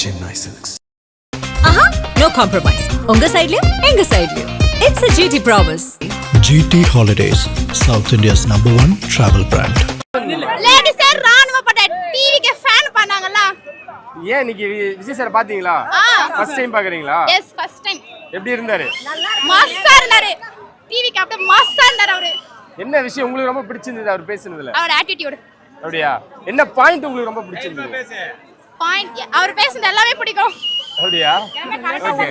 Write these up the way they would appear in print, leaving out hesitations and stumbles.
Chennai Silks. No compromise. உங்க சைடுலயும் எங்க சைடுலயும். It's a GT promise. GT Holidays, South India's #1 travel brand. Ladies ராணுவப்பட்ட டிவிக்கு fan பண்ணாங்கல. ஏன் இன்னைக்கு விஜய் சார் பாத்தீங்களா? ஃபர்ஸ்ட் டைம் பாக்குறீங்களா? Yes first time. எப்படி இருந்தாரு? மாஸ்டா இருந்தாரு. டிவிக்கு அப்படியே மாஸ்டா இருந்தாரு அவரு. என்ன விஷயம் உங்களுக்கு ரொம்ப பிடிச்சிருந்தது அவர் பேசுனதுல? அவர் ஆட்டிட்யூட். அப்படியா? என்ன பாயிண்ட் உங்களுக்கு ரொம்ப பிடிச்சிருந்தது? பாயிண்ட் அவர் பேசுறது எல்லாமே பிடிக்கும். அப்படியா? Okay.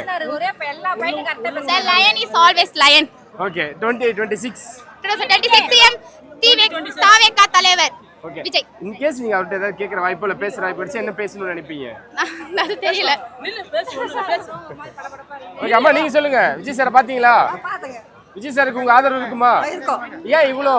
The lion is always lion. Okay 2026 2026 TV தாவேகா தலைவர் ஓகே. விஜய். இன் கேஸ் நீங்க அவர்ட்ட ஏதாவது கேக்குற வாய்ப்பு இல்ல பேசுற வாய்ப்பு கிடைச்சா என்ன பேசணும்னு நினைப்பீங்க? அது தெரியல. ஓகே அம்மா நீங்க சொல்லுங்க. விஜய் சார் பாத்தீங்களா? பாத்துங்க. விஜய் சாருக்கு உங்க ஆதரவு இருக்குமா? இருக்கும். ஏன் இவ்ளோ?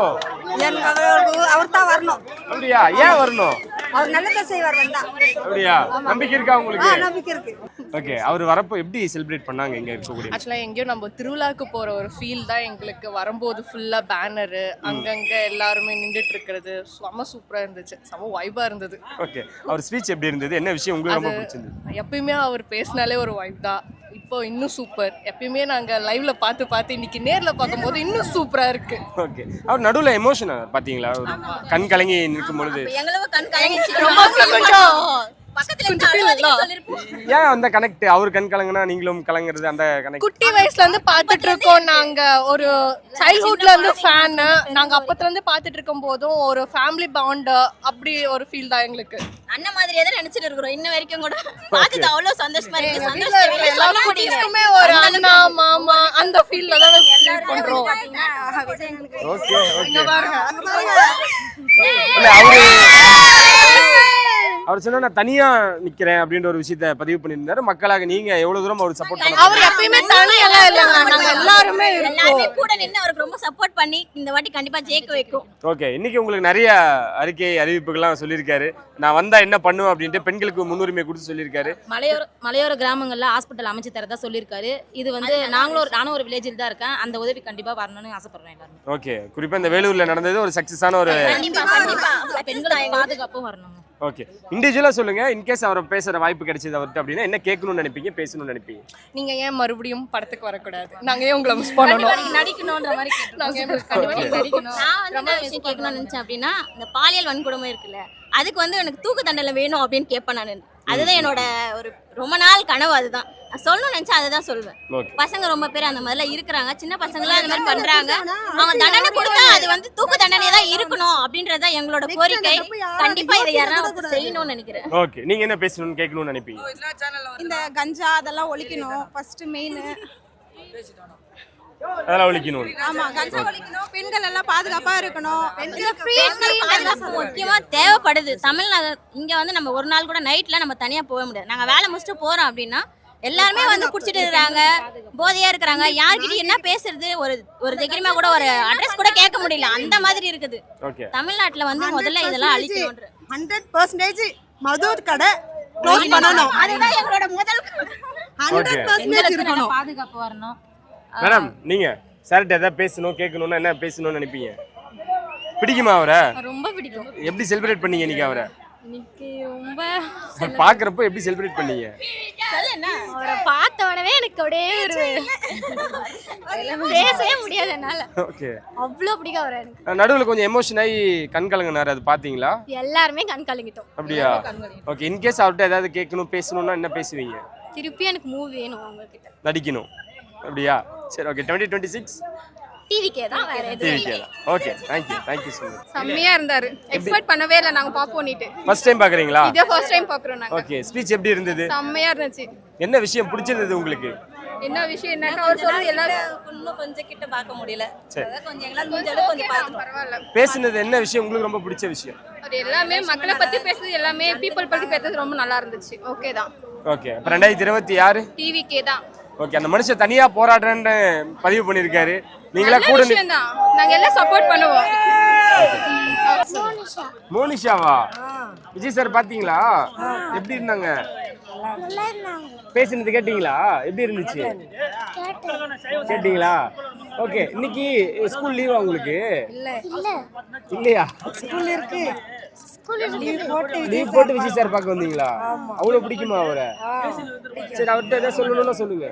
அவர் தான் வரணும். அப்படியா? ஏன் வரணும்? அவர் நல்லதை செய்வார் வந்தா. அப்படியா? நம்பிக்கை இருக்கா உங்களுக்கு? நம்பிக்கை இருக்கு. ஓகே அவர் வரப்போ எப்படி செலிப்ரேட் பண்ணாங்க இங்க இருக்கக்கூடிய? ஆக்சுவலாக எங்கேயோ நம்ம திருவிழாக்கு போகிற ஒரு ஃபீல் தான் எங்களுக்கு வரும்போது ஃபுல்லாக பேனரு அங்கங்கே எல்லாருமே நின்றுட்டு இருக்கிறது செம்ம சூப்பராக இருந்துச்சு, செம்ம வைபாக இருந்தது. ஓகே அவர் ஸ்பீச் எப்படி இருந்தது? என்ன விஷயம் உங்களுக்கு ரொம்ப பிடிச்சிருந்தது? எப்பயுமே அவர் பேசினாலே ஒரு வைப் தான். இப்போ இன்னும் சூப்பர். எப்பயுமே நாங்கள் லைவ்ல பார்த்து இன்னைக்கு நேரில் பார்க்கும்போது இன்னும் சூப்பராக இருக்கு. ஓகே அவர் நடுவில் எமோஷன் பாத்தீங்களா? ஒரு கண் கலங்கி நிற்கும் பொழுது எங்களுக்கும் கண் கலங்கிச்சு. ரொம்ப கொஞ்சம் ஏன் அந்த கனெக்ட்? அவர் கண் கலங்கினா நீங்களும் கலங்குறது அந்த கனெக்ட்? குட்டி வயசுல இருந்து பார்த்துட்டு இருக்கோம் நாங்க. ஒரு சைல்ட்ஹுட்ல இருந்து ஃபேன். நாங்க அப்பத்துல இருந்து பார்த்துட்டு இருக்கும் போதும் ஒரு ஃபேமிலி பாண்ட் அப்படி ஒரு ஃபீல் தான் எங்களுக்கு. அண்ணன் மாதிரியே தான் நினைச்சிட்டு இருக்கோம் இன்ன வரைக்கும் கூட. பார்த்துட்டு அவ்வளவு சந்தோஷமா இருக்கு. சந்தோஷமே ஒரு அண்ணா மாமா அந்த ஃபீல்ல தான் ஃபீல் பண்றோம். Okay okay. இங்க பாருங்க. இல்ல அவர் சொன்னா நான் தனியா நிக்கிறேன் அப்படின்ற ஒரு விஷயத்தை பதிவு பண்ணியிருந்தாரு. மக்களாக நீங்க எவ்வளவு தூரம் அவர் சப்போர்ட் பண்ணாங்க? அவர் எப்பயுமே தனியெல்லாம் இல்லைங்க, நாங்க எல்லாருமே இருக்கோம். கூட நின்னு அவருக்கு ரொம்ப சப்போர்ட் பண்ணி இந்த வாட்டி கண்டிப்பா ஜெயிக்க வைக்கும். ஓகே இன்னைக்கு உங்களுக்கு நிறைய அறிக்கை அறிவிப்புகள்லாம் சொல்லியிருக்காரு. நான் வந்தா என்ன பண்ணுவேன் அப்படின்ட்டு பெண்களுக்கு முன்னுரிமை கொடுத்து சொல்லியிருக்காரு. மலையோர கிராமங்கள்ல ஹாஸ்பிட்டல் அமைச்சு தரதா சொல்லியிருக்காரு. இது வந்து நானும் ஒரு வில்லேஜில் தான் இருக்கேன். அந்த உதவி கண்டிப்பா வரணும்னு ஆசைப்படுறேன் எல்லாரும். ஓகே குறிப்பா இந்த வேலூர்ல நடந்தது ஒரு சக்சஸான ஒரு பெண்களுக்கு பாதுகாப்பும் வரணும். ஓகே இண்டிவிஜுவலா சொல்லுங்க. இன்கேஸ் அவரை பேசுற வாய்ப்பு கிடைச்சது அவர்கிட்ட அப்படின்னா என்ன கேட்கணும்னு நினைப்பீங்க, பேசணும்னு நினைப்பீங்க? நீங்க ஏன் மறுபடியும் படத்துக்கு வரக்கூடாது? நாங்க ஏன் உங்களை மிஸ் பண்ணணும்? நடிக்கணும்ன்ற மாதிரி நாங்க நடிக்கணும். நான் வந்து என்ன விஷயம் கேட்கணும்னு நினைச்சேன் அப்படின்னா, இந்த பாலியல் வன்கொடுமை இருக்குல்ல, அதுக்கு வந்து எனக்கு தூக்கு தண்டனை வேணும் அப்படின்னு கேட்பேன் நான். அதுதான் என்னோட ஒரு ரொம்ப நாள் கனவு. அதுதான் நான் சொல்லணும்னு நினைச்சா அதுதான் சொல்வேன். பசங்க ரொம்ப பேர் அந்த மாதிரிலாம் இருக்கிறாங்க, சின்ன பசங்களாம் அந்த மாதிரி பண்றாங்க. அவங்க தண்டனை கொடுத்தா அது வந்து தூக்கு தண்டனை தான் இருக்கணும் அப்படின்றதான் எங்களோட கோரிக்கை. கண்டிப்பா இதை யாராவது செய்யணும்னு நினைக்கிறேன். ஓகே நீங்க என்ன பேசணும்னு கேட்கணும்னு நினைப்பீங்க? இந்த கஞ்சா அதெல்லாம் ஒழிக்கணும் ஃபர்ஸ்ட் மெயின். அதெல்லாம் ஒழிக்கணும். ஆமா கஞ்சா ஒழிக்கணும். பெண்கள் எல்லாம் பாதுகாப்பா இருக்கணும். பாதுகாப்பு முக்கியமா தேவைப்படுது. தமிழ்நாடு இங்க வந்து நம்ம ஒரு நாள் கூட நைட்ல நம்ம தனியா போக முடியாது. நாங்க வேலை முடிச்சுட்டு போறோம் அப்படின்னா எல்லாருமே வந்து குடிச்சிட்டு இருக்காங்க, போதையா இருக்கிறாங்க. யார்கிட்டயும் என்ன பேசுறது, ஒரு தைரியமா கூட ஒரு அட்ரஸ் கூட கேட்க முடியல, அந்த மாதிரி இருக்குது. தமிழ்நாட்டுல வந்து முதல்ல இதெல்லாம் அழிக்கணும். 100% மது கடை க்ளோஸ் பண்ணணும். அதுதான் எங்களோட முதல் 100% இருக்கணும். பாதுகாப்பு வரணும். மேடம் நீங்க சார்ட்ட ஏதாவது பேசணும் கேட்கணும்னா என்ன பேசணும்னு நினைப்பீங்க? பிடிக்குமா அவரை? ரொம்ப பிடிக்கும். எப்படி செலிப்ரேட் பண்ணீங்க இன்னைக்கு அவரை? இன்னைக்கு ரொம்ப பாக்குறப்போ எப்படி செலிப்ரேட் பண்ணீங்க? அவரை பார்த்த உடனே எனக்கு அப்படியே பேசவே முடியாது என்னால. ஓகே அவ்வளோ பிடிக்கும் அவரை எனக்கு. நடுவுல கொஞ்சம் எமோஷன் ஆகி கண் கலங்கினாரு, அது பாத்தீங்களா? எல்லாருமே கண் கலங்கிட்டோம். அப்படியா? ஓகே இன்கேஸ் அவர்கிட்ட ஏதாவது கேட்கணும் பேசணும்னா என்ன பேசுவீங்க? திருப்பி எனக்கு மூவி வேணும் அவங்க கிட்ட. நடிக்கணும். அப்படியா? சரி ஓகே 2026 டிவிக்கே தான், வேற டிவிக்கே தான். Okay thank you so much. செம்மையா இருந்தாரு. எக்ஸ்பெக்ட் பண்ணவே இல்ல நாங்க பாப்போம்னிட்டு. ஃபர்ஸ்ட் டைம் பாக்குறீங்களா? இதே ஃபர்ஸ்ட் டைம் பாக்குறோம் நாங்க. ஓகே ஸ்பீச் எப்படி இருந்தது? செம்மையா இருந்துச்சு. என்ன விஷயம் பிடிச்சிருந்தது உங்களுக்கு? என்ன விஷயம் என்னன்னா அவர் சொல்றது எல்லாரும் இன்னும் கொஞ்சம் கிட்ட பார்க்க முடியல. சரி கொஞ்சம் எங்களால முடிஞ்ச அளவுக்கு கொஞ்சம் பார்க்கணும். பரவாயில்ல. பேசுனது என்ன விஷயம் உங்களுக்கு ரொம்ப பிடிச்ச விஷயம்? அது எல்லாமே மக்களை பத்தி பேசுறது, எல்லாமே பீப்பிள் பத்தி பேசுறது ரொம்ப நல்லா இருந்துச்சு. ஓகே தான். ஓகே அப்ப 2026 டிவிக்கே தான். ஓகே அந்த மனுஷன் தனியா போராடுறேன்னு பதிவு பண்ணிருக்காரு. நீங்களா கூட நாங்க எல்லாம் சப்போர்ட் பண்ணுவோம். மோனிஷாவா? விஜய் சார் பாத்தீங்களா? எப்படி இருந்தாங்க? பேசினது கேட்டீங்களா? எப்படி இருந்துச்சு? கேட்டீங்களா? ஓகே, இன்னைக்கு ஸ்கூல் லீவா உங்களுக்கு? இல்லையா? லீவ் போட்டு விஜய் சார் பார்க்க வந்தீங்களா? அவ்வளவு பிடிக்குமா அவரை? சரி, அவர்கிட்ட ஏதாவது சொல்லணும்னா சொல்லுங்க.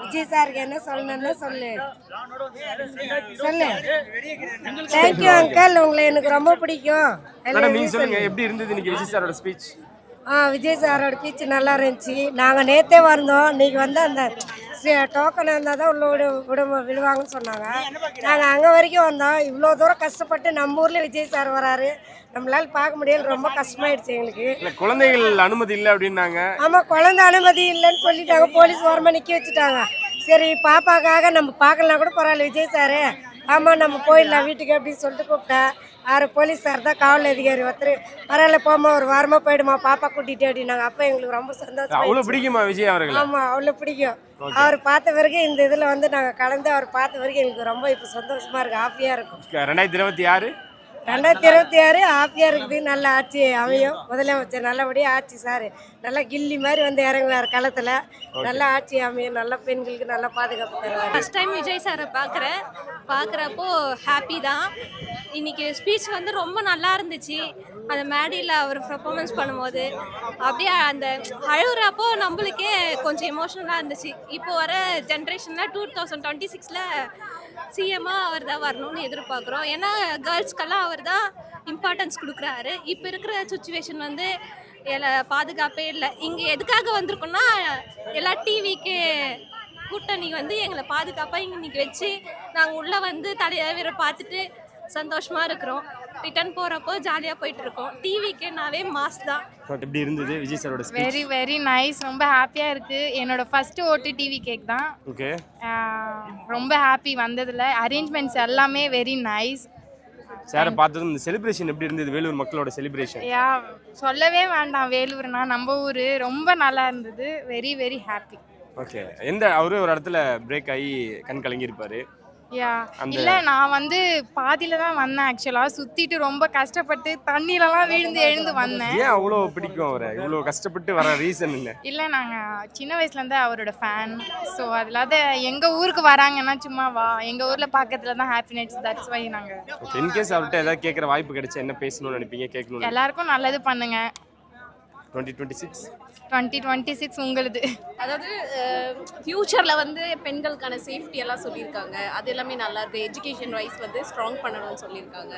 விஜய் சாருக்கு என்ன சொல்லணும்னு சொல்லு. தேங்க்யூ அங்கிள், உங்களை எனக்கு ரொம்ப பிடிக்கும். மேடம் நீங்க சொல்லுங்க, எப்படி இருந்தது இன்னைக்கு விஜய் சாரோட ஸ்பீச்? விஜய் சாரோட ஸ்பீச் நல்லா இருந்துச்சு. நாங்கள் நேற்றே வந்தோம். இன்னைக்கு வந்து அந்த டோக்கன் இருந்தால் தான் உள்ள விடுவாங்கன்னு சொன்னாங்க. நாங்கள் அங்கே வரைக்கும் வந்தோம். இவ்வளோ தூரம் கஷ்டப்பட்டு நம்ம ஊரில் விஜய் சார் வராரு, நம்மளால பார்க்க முடியல. ரொம்ப கஷ்டமாயிடுச்சு எங்களுக்கு. குழந்தைகள் அனுமதி இல்லை அப்படின்னாங்க. ஆமாம், குழந்தை அனுமதி இல்லைன்னு சொல்லிட்டாங்க. போலீஸ் ஓரமாக நிற்க வச்சுட்டாங்க. சரி, பாப்பாக்காக நம்ம பார்க்கலாம் கூட பரவாயில்ல விஜய் சார், ஆமாம் நம்ம போயிடலாம் வீட்டுக்கு அப்படின்னு சொல்லிட்டு கூப்பிட்டேன். போலீஸ் சார் தான் காவல் அதிகாரி ஒருத்தர், பரவாயில்ல போமா ஒரு வாரமாக போயிடுமா பாப்பா கூட்டிகிட்டு அப்படின்னாங்க. அப்போ எங்களுக்கு ரொம்ப சந்தோஷம். அவ்வளோ பிடிக்குமா விஜய் அவர்கள்? ஆமாம், அவ்வளோ பிடிக்கும். அவர் பார்த்த பிறகு இந்த இதில் வந்து நாங்கள் கலந்து அவர் பார்த்த பிறகு எங்களுக்கு ரொம்ப இப்போ சந்தோஷமாக இருக்குது, ஹாப்பியாக இருக்கும். 2026 ஹாப்பியாக இருக்குது. நல்ல ஆட்சி அமையும். முதலமைச்சர் நல்லபடியாக ஆட்சி சார் நல்லா கில்லி மாதிரி வந்து இறங்குவார் களத்தில். நல்ல ஆட்சி அமையும். நல்ல பெண்களுக்கு நல்ல பாதுகாப்பு தருவார். ஃபர்ஸ்ட் டைம் விஜய் சாரை பார்க்குறப்போ ஹாப்பி தான். இன்னைக்கு ஸ்பீச் வந்து ரொம்ப நல்லா இருந்துச்சு. அந்த மேடையில் அவர் பர்ஃபார்மன்ஸ் பண்ணும்போது அப்படியே அந்த அழுகுறப்போ நம்மளுக்கே கொஞ்சம் எமோஷனலாக இருந்துச்சு. இப்போ வர ஜென்ரேஷனில் 2026 சிஎம்மாக அவர் தான் வரணும்னு எதிர்பார்க்குறோம். ஏன்னா கேர்ள்ஸ்க்கெல்லாம் அவர் தான் இம்பார்ட்டன்ஸ் கொடுக்குறாரு. இப்போ இருக்கிற சுச்சுவேஷன் வந்து பாதுகாப்பே இல்லை. இங்கே எதுக்காக வந்திருக்கோன்னா எல்லா டிவிக்கு கூட்டணி வந்து எங்களை பாதுகாப்பாக இன்னைக்கு வச்சு நாங்கள் உள்ளே வந்து தலைவரை பார்த்துட்டு சந்தோஷமாக இருக்கிறோம். ரிட்டர்ன் போகிறப்போ ஜாலியாக போயிட்டு இருக்கோம். டிவிக்குனாவே மாஸ் தான். எப்படி இருந்தது விஜய் சாரோட ஸ்பீச்? Very very nice. ரொம்ப ஹாப்பியாக இருக்குது. என்னோட ஃபர்ஸ்ட் ஓட்டு டிவி கேக் தான். ஓகே, ரொம்ப ஹாப்பி வந்ததில். அரேஞ்ச்மெண்ட்ஸ் எல்லாமே வெரி நைஸ். சாரை பார்த்ததும் இந்த செலிப்ரேஷன் எப்படி இருந்தது? வேலூர் மக்களோட செலிப்ரேஷன் சொல்லவே வேண்டாம். வேலூர்னா நம்ம ஊர். ரொம்ப நல்லா இருந்தது. Very very happy. ஓகே, எந்த அவரு ஒரு இடத்துல பிரேக் ஆகி கண் கலங்கியிருப்பாரு. இல்லை, நான் வந்து பாதியில் தான் வந்தேன். ஆக்சுவலாக சுற்றிட்டு ரொம்ப கஷ்டப்பட்டு தண்ணியிலலாம் விழுந்து எழுந்து வந்தேன். ஏன் அவ்வளோ பிடிக்கும் அவரை? இவ்வளோ கஷ்டப்பட்டு வர ரீசன் என்ன? இல்லை, நாங்கள் சின்ன வயசுலேருந்து அவரோட ஃபேன். ஸோ அதில் எங்கள் ஊருக்கு வராங்கன்னா சும்மா வா, எங்கள் ஊரில் பக்கத்தில் தான் ஹாப்பினஸ். தட்ஸ் வை நாங்கள். இன்கேஸ் அவர்கிட்ட ஏதாவது கேட்குற வாய்ப்பு கிடைச்சா என்ன பேசணும்னு நினைப்பீங்க? கேட்கணும். எல்லாருக்கும் நல்லது பண்ணுங்க. 2026 உங்களுது. அதாவது ஃபியூச்சரில் வந்து பெண்களுக்கான சேஃப்டி எல்லாம் சொல்லியிருக்காங்க. அது எல்லாமே நல்லா இருக்கு. எஜுகேஷன் வைஸ் வந்து ஸ்ட்ராங் பண்ணணும்னு சொல்லியிருக்காங்க.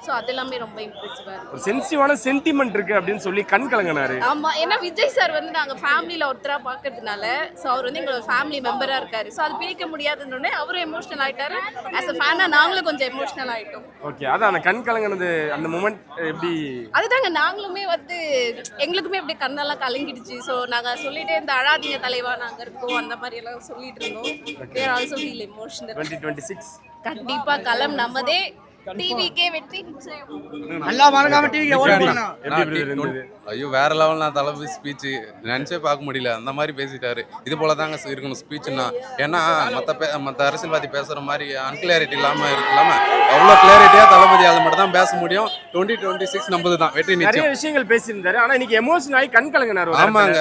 ஸோ அது எல்லாமே ரொம்ப இம்ப்ரெசிவாக இருக்கு. ஒரு சென்சிட்டிவான சென்டிமெண்ட் இருக்கு அப்படின்னு சொல்லி கண் கலங்கினாரு. ஆமாம், ஏன்னா விஜய் சார் வந்து நாங்கள் ஃபேமிலியில் ஒருத்தராக பார்க்கறதுனால, ஸோ அவர் வந்து எங்களோட ஃபேமிலி மெம்பராக இருக்காரு. ஸோ அது பிரிக்க முடியாதுன்னொடனே அவரும் எமோஷனல் ஆகிட்டாரு. ஆஸ் அ ஃபேனாக நாங்களும் கொஞ்சம் எமோஷனல் ஆகிட்டோம். ஓகே, அதான் அந்த கண் கலங்கினது அந்த மூமெண்ட் எப்படி? அதுதாங்க, நாங்களுமே வந்து எங்களுக்குமே அப்படியே கண்ணெல்லாம் கலங்கிடுச்சு. ஸோ நாங்கள் சொல்லிட்டே இந்த அழாதீங்க தலைவா நாங்கள் இருக்கோம் அந்த மாதிரி எல்லாம் சொல்லிட்டு இருந்தோம். We are also feel emotional. 2026 கண்டிப்பா களம் நம்மதே. டிவிக்கே வெற்றி நிச்சயம். நல்லா மறக்காம டிவிக்கு ஓட் பண்ணணும். எப்படி இருந்தது? ஐயோ வேற லெவல். நான் தளபதி ஸ்பீச் நினச்சே பார்க்க முடியல. அந்த மாதிரி பேசிட்டாரு. இது போல தாங்க இருக்கணும் ஸ்பீச்சுன்னா. ஏன்னா மற்ற அரசியல்வாதி பேசுகிற மாதிரி அன்கிளாரிட்டி இல்லாமல் அவ்வளோ கிளாரிட்டியாக தளபதி அதை மட்டும் தான் பேச முடியும். 2026 நம்பது தான் வெற்றி நிச்சயம். நிறைய விஷயங்கள் பேசியிருந்தாரு. ஆனால் இன்னைக்கு எமோஷன் ஆகி கண் கலங்கினாரு. ஆமாங்க,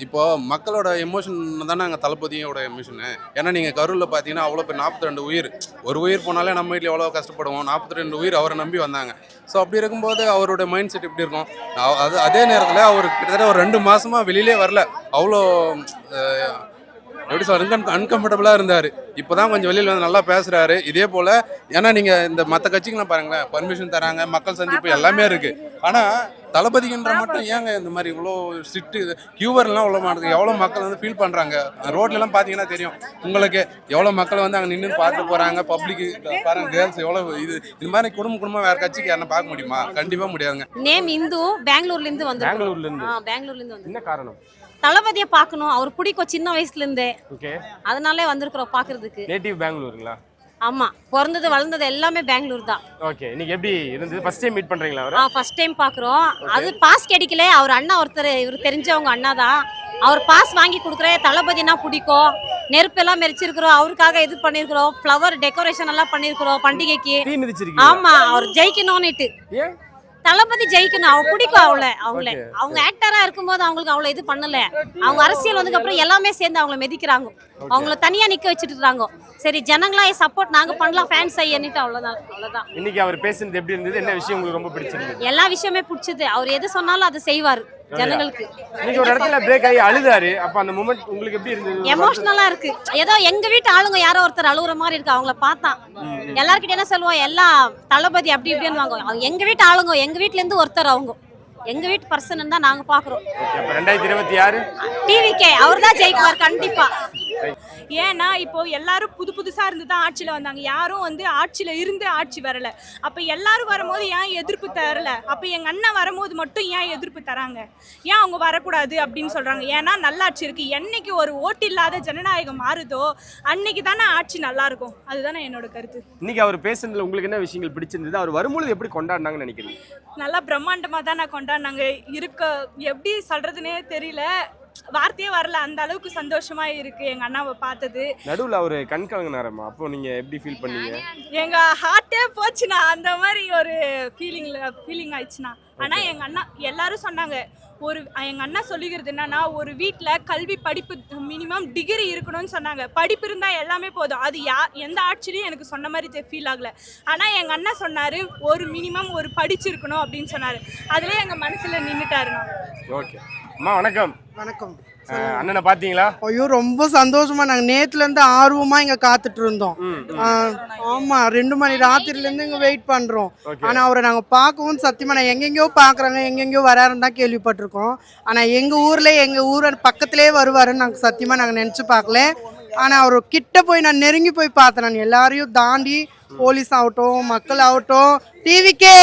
இப்போ மக்களோட எமோஷன் தானே அங்கே தளபதியோட எமோஷனு. ஏன்னா நீங்கள் கரூரில் பார்த்தீங்கன்னா அவ்வளோ பேர் 42 உயிர். ஒரு உயிர் போனாலே நம்ம வீட்டில் எவ்வளோ கஷ்டப்படுவோம். 42 உயிர் அவரை நம்பி வந்தாங்க. ஸோ அப்படி இருக்கும்போது அவரோட மைண்ட் செட் எப்படி இருக்கும்? அதே நேரத்தில் அவர் கிட்டத்தட்ட ஒரு 2 மாசமா வெளியிலே வரல. அவ்வளோ எப்படி சொல்ற அன்கம்ஃபர்டபுளாக இருந்தார். இப்போ தான் கொஞ்சம் வெளியில் வந்து நல்லா பேசுகிறாரு. இதே போல் ஏன்னா நீங்கள் இந்த மற்ற கட்சிங்களாம் பாருங்களேன், பர்மிஷன் தராங்க, மக்கள் சந்திப்பு எல்லாமே இருக்குது. ஆனால் தளபதிகின்ற மட்டும் ஏங்க இந்த மாதிரி இவ்வளோ ஸ்ட்ரிக்ட்டு கியூவர்லாம் அவ்வளோ மாட்டுது? எவ்வளோ மக்கள் வந்து ஃபீல் பண்ணுறாங்க. ரோட்லலாம் பார்த்தீங்கன்னா தெரியும் உங்களுக்கு எவ்வளோ மக்கள் வந்து அங்கே நின்று பார்த்து போகிறாங்க. பப்ளிக் பாருங்க, கேர்ள்ஸ் எவ்வளோ இது மாதிரி குடும்பம் வேறு கட்சிக்கு யாரும் பார்க்க முடியுமா? கண்டிப்பாக முடியாதுங்க. நேம் இந்து, பெங்களூர்லேருந்து வந்து பெங்களூர்லேருந்து என்ன காரணம்? தளபதியை பார்க்கணும். அவர் பிடிக்கும் சின்ன வயசுல இருந்தே. ஓகே, அதனாலே வந்திருக்கிறோம் பார்க்கறதுக்கு. நேட்டிவ் பெங்களூருங்களா? ஆமா, பிறந்தது வளர்ந்தது எல்லாமே பெங்களூர் தான். ஓகே, இன்னைக்கு எப்படி இருந்தது? ஃபர்ஸ்ட் டைம் மீட் பண்றீங்களா அவரை? ஃபர்ஸ்ட் டைம் பார்க்குறோம். அது பாஸ் கிடைக்கல. அவர் அண்ணா ஒருத்தர், இவர் தெரிஞ்சவங்க அண்ணா தான். அவர் பாஸ் வாங்கி கொடுக்குற. தளபதினா பிடிக்கும். நெருப்பெல்லாம் மெரிச்சிருக்கிறோம். அவருக்காக இது பண்ணிருக்கிறோம். ஃப்ளவர் டெக்கரேஷன் எல்லாம் பண்ணிருக்கிறோம் பண்டிகைக்கு. டீ மிதிச்சிருக்கீங்க? ஆமா, அவர் ஜெயிக்கணும்னுட்டு. ஏன் தளபதி ஜெயிக்கணும், அவங்க பிடிக்கும் அவங்கள. அவங்க ஆக்டரா இருக்கும்போது அவங்களுக்கு அவ்வளவு இது பண்ணல. அவங்க அரசியல் வந்ததுக்கு அப்புறம் எல்லாமே சேர்ந்து அவங்கள மிதிக்கிறாங்க, அவங்கள தனியா நிக்க வச்சுட்டு இருக்காங்க. சரி ஜனங்களா சப்போர்ட் நாங்க பண்ணலாம், ஃபேன்ஸ் ஐயன்னிட்டு அவ்வளவுதான். இன்னைக்கு அவர் பேசுனது எப்படி இருந்தது, என்ன விஷயம் உங்களுக்கு ரொம்ப பிடிச்சிருந்தது? எல்லா விஷயமே பிடிச்சது, அவர் எது சொன்னாலும் அதை செய்வாரு ஜனங்களுக்கு. இன்னைக்கு ஒரு இடத்துல பிரேக் ஆகி அழுதாரு, அப்ப அந்த மூமெண்ட் உங்களுக்கு எப்படி இருந்தது? எமோஷனலா இருக்கு. ஏதோ எங்க வீட்டு ஆளுங்க யாரோ ஒருத்தர் அழுகுற மாதிரி இருக்கு அவங்கள பார்த்தா. எல்லார்கிட்ட என்ன சொல்லுவோம், எல்லாம் தளபதி அப்படி இப்படின்னு வாங்க. எங்க வீட்டு ஆளுங்க, எங்க வீட்டுல இருந்து ஒருத்தர், அவங்க எங்க வீட்டு பர்சன் தான் நாங்க பாக்குறோம். 2026 டிவிகே அவர் தான் ஜெயிப்பார் கண்டிப்பா. ஏன்னா இப்போ எல்லாரும் புதுசா இருந்து தான் ஆட்சியில வந்தாங்க, யாரும் வந்து ஆட்சியில இருந்து ஆட்சி வரல. அப்ப எல்லாரும் வரும்போது ஏன் எதிர்ப்பு தரல, அப்ப எங்க அண்ணன் வரும்போது மட்டும் ஏன் எதிர்ப்பு தராங்க, ஏன் அவங்க வரக்கூடாது அப்படின்னு சொல்றாங்க. ஏன்னா நல்லாட்சி இருக்கு. என்னைக்கு ஒரு ஓட்டு இல்லாத ஜனநாயகம் மாறுதோ அன்னைக்கு தானே ஆட்சி நல்லா இருக்கும். அதுதானே என்னோட கருத்து. இன்னைக்கு அவர் பேசுனதுல உங்களுக்கு என்ன விஷயங்கள் பிடிச்சிருந்தது, அவர் வரும்பொழுது எப்படி கொண்டாடினாங்கன்னு நினைக்கிறீங்க? நல்லா பிரம்மாண்டமா தான் நான் கொண்டாடினாங்க. எப்படி சொல்றதுன்னே தெரியல, வார்த்தையே வரல, அந்த அளவுக்கு சந்தோஷமா இருக்கு எங்க அண்ணாவை பார்த்தது. நடுவுல அவரு கண் கலங்கினாரமா, அப்போ நீங்க எப்படி ஃபீல் பண்ணீங்க? எங்க ஹார்ட்டே போச்சுனா, அந்த மாதிரி ஒரு ஃபீலிங் ஆயிடுச்சுனா. ஆனா எங்க அண்ணா எல்லாரும் சொன்னாங்க, எங்க அண்ணா சொல்லிக்கிறது என்னன்னா, ஒரு வீட்டுல கல்வி படிப்பு மினிமம் டிகிரி இருக்கணும்னு சொன்னாங்க. படிப்பு இருந்தா எல்லாமே போதும். அது எந்த ஆட்சிலையும் எனக்கு சொன்ன மாதிரி ஃபீல் ஆகல. ஆனா எங்க அண்ணா சொன்னாரு, ஒரு மினிமம் ஒரு படிச்சிருக்கணும் அப்படின்னு சொன்னாரு. அதுல எங்க மனசுல நின்னுட்டாரு. ஓகே அம்மா வணக்கம். வணக்கம். அண்ணனை பாத்தீங்களா? ஐயோ ரொம்ப சந்தோஷமா, நாங்க நேத்துல இருந்து ஆர்வமா இங்க காத்துட்டு இருந்தோம். ஆமா 2 மணி ராத்திரில இருந்து இங்க வெயிட் பண்றோம். ஆனா அவரை நாங்க பார்க்கவும் சத்தியமா, நான் எங்கெங்கயோ பாக்குறாங்க, எங்கெங்கயோ வராருன்னு தான் கேள்விப்பட்டிருக்கோம். ஆனா எங்க ஊர் பக்கத்திலே வருவாருன்னு நாங்க சத்தியமா நாங்க நினைச்சு பார்க்கல. ஆனா அவர் கிட்ட போய் நான் நெருங்கி போய் பார்த்தேன். நான் எல்லாரையும் தாண்டி, போலீஸ் ஆகட்டும், மக்கள் ஆகட்டும், டிவிகே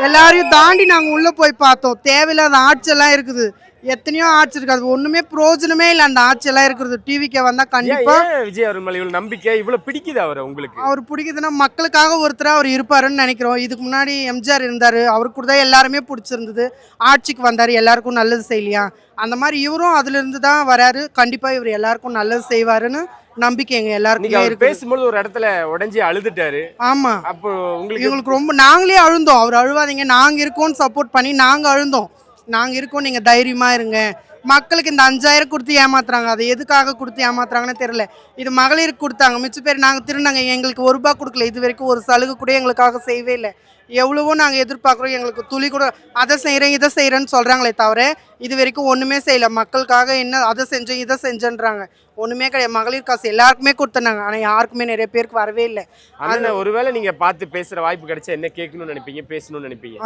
எல்லாரையும் தாண்டி நாங்க உள்ள போய் பார்த்தோம். தேவையில்லாத ஆட்சியெல்லாம் இருக்குது, எத்தனையோ ஆட்சி இருக்கு, அது ஒண்ணுமே பிரயோஜனமே இல்லை. அந்த ஆட்சியெல்லாம் இருக்கிறது டிவிக்கே வந்தா கண்டிப்பா. விஜய் அவர் மேல இவ்வளவு நம்பிக்கை, இவ்வளவு பிடிக்குது அவரை உங்களுக்கு? அவர் பிடிக்குதுன்னா மக்களுக்காக ஒருத்தரா அவர் இருப்பாருன்னு நினைக்கிறோம். இதுக்கு முன்னாடி எம்ஜிஆர் இருந்தாரு, அவருக்கு கூட தான் எல்லாருமே பிடிச்சிருந்தது. ஆட்சிக்கு வந்தாரு, எல்லாருக்கும் நல்லது செய்யலையா, அந்த மாதிரி இவரும் அதுல இருந்து தான் வராரு. கண்டிப்பா இவர் எல்லாருக்கும் நல்லது செய்வாருன்னு நம்பிக்கை எங்க எல்லாருக்கும் இருக்கு. பேசும்போது ஒரு இடத்துல உடைஞ்சி அழுதுட்டாரு. ஆமா, அப்போ உங்களுக்கு ரொம்ப நாங்களே அழுந்தோம். அவர் அழுவாதீங்க, நாங்க இருக்கோம்னு சப்போர்ட் பண்ணி நாங்க அழுந்தோம். நாங்க இருக்கோம், நீங்க தைரியமா இருங்க. மக்களுக்கு இந்த 5000 கொடுத்து ஏமாத்துறாங்க, அதை எதுக்காக கொடுத்து ஏமாத்துறாங்கன்னு தெரியல. இது மகளிருக்கு கொடுத்தாங்க, மிச்ச பேர் நாங்க திருநாங்க, எங்களுக்கு ₹1 கொடுக்கல. இது வரைக்கும் ஒரு சலுகை கூட எங்களுக்காக செய்யவே இல்லை. எவ்வளவோ நாங்க எதிர்பார்க்குறோம், எங்களுக்கு துளி கூட அதை செய்யறேன் இதை செய்யறேன்னு சொல்றாங்களே தவிர இது வரைக்கும் ஒண்ணுமே செய்யல. மக்களுக்காக என்ன அதை செஞ்சோம் இதை செஞ்சேன்றாங்க, ஒண்ணுமே கிடையாது. மகளிர் காசு எல்லாருக்குமே கொடுத்தாங்க, ஆனா யாருக்குமே நிறைய பேருக்கு வரவே இல்லை. ஒருவேளை நீங்க பார்த்து பேசுற வாய்ப்பு கிடைச்சா என்ன கேட்கணும்னு நினைப்பீங்க, பேசணும்னு நினைப்பீங்க?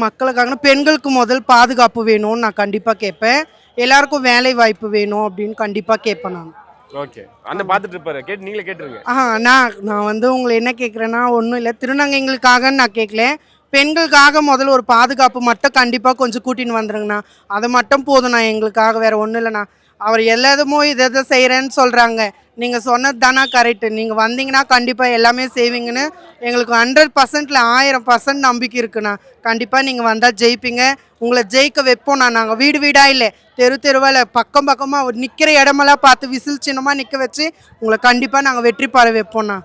மக்களுக்காக பெண்களுக்கு முதல் பாதுகாப்பு வேணும்னு நான் கண்டிப்பா கேட்பேன். எல்லாருக்கும் வேலை வாய்ப்பு வேணும் அப்படின்னு கண்டிப்பா கேட்பேன் நான். ஓகே, அண்ணன் பார்த்துட்டு இருப்பாரு, கேட்டு நீங்களே கேட்டுருங்க. நான் வந்து உங்களை என்ன கேட்குறேன்னா, ஒன்றும் இல்லை, திருநங்கைகளுக்காகன்னு நான் கேட்கல. பெண்களுக்காக முதல்ல ஒரு பாதுகாப்பு மட்டும் கண்டிப்பாக கொஞ்சம் கூட்டின்னு வந்துருங்கண்ணா, அது மட்டும் போதும். நான் எங்களுக்காக வேற ஒன்றும் இல்லைண்ணா. அவர் எல்லாதுமோ இதை செய்கிறேன்னு சொல்கிறாங்க, நீங்கள் சொன்னது தானா கரெக்டு. நீங்கள் வந்தீங்கன்னா கண்டிப்பாக எல்லாமே செய்வீங்கன்னு எங்களுக்கு 100%ல 1000% நம்பிக்கை இருக்குண்ணா. கண்டிப்பாக நீங்கள் வந்தால் ஜெயிப்பீங்க, உங்களை ஜெயிக்க வைப்போம்ண்ணா. நாங்கள் வீடு வீடாக இல்லை, தெருவால் பக்கமாக நிற்கிற இடமெல்லாம் பார்த்து விசில் சின்னமாக நிற்க வச்சு உங்களை கண்டிப்பாக நாங்கள் வெற்றி பெற வைப்போம்ண்ணா.